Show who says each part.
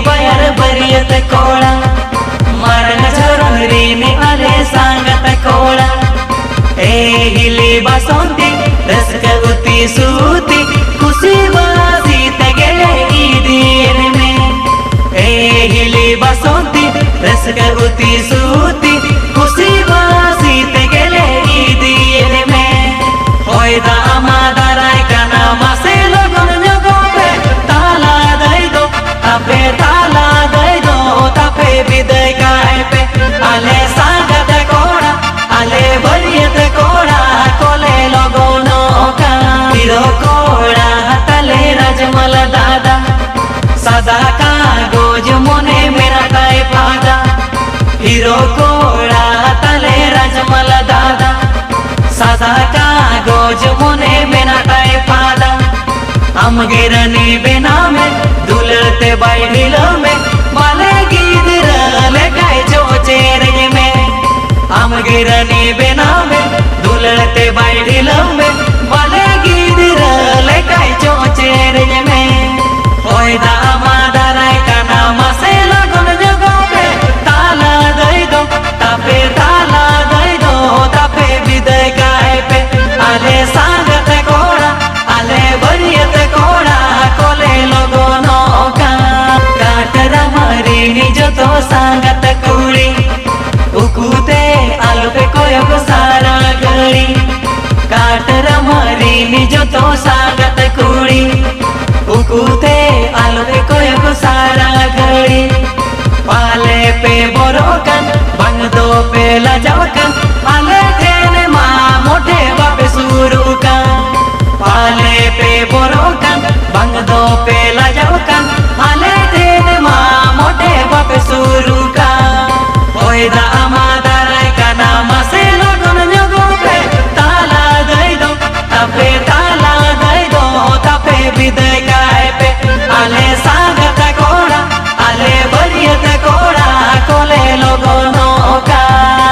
Speaker 1: बयर बरियत कोड़ा मरण झरण रीने आले सांगत कोड़ा ए हिली बसंती रसक उती सूती खुशी बासी तगले ईदीर में ए हिली बसंती रसक उती सूती खुशी बासी तगले ईदीर में होयदा आमादाराय काना मासे लगन जगोबे ताला दई दो तापे ताला दई दो तापे विदय काय पे आले सांगत कोड़ा आले बरियत कोड़ा कोले लगोनो का हिरो कोड़ा तले राजमल दादा सदा का गोज मोने मेरा ताई पादा हिरो कोड़ा तले राजमल दादा सदा का गोज मोने मेरा ताई पादा हम गिरनी बिना में दुलते बैठिल में माले गिदर लगाए जो चेरे में हम गिरनी बिना में दुलते बैठिल में माले गिदर लगाए जो चेरे में होयदा आमादाराय काना मासे लगन जगोबे ताला दई दो तापे ताला दई दो तापे विदय काय पे आले सांगत कोड़ा आले बरियत कोड़ा कोले लगोनो का काटरा मारी निज तो सांगत कुड़ी उकुते आलू पे कोयक सारा गड़ी काटरा मारी निज तो सांगत कुड़ी उकुते आलू पे कोयक सारा गड़ी पाले पे बोरोकन बंग दो पे लजावकन आले ठेने माँ मोटे बापे सुरुकन पाले पे बोरोकन बंग दो पे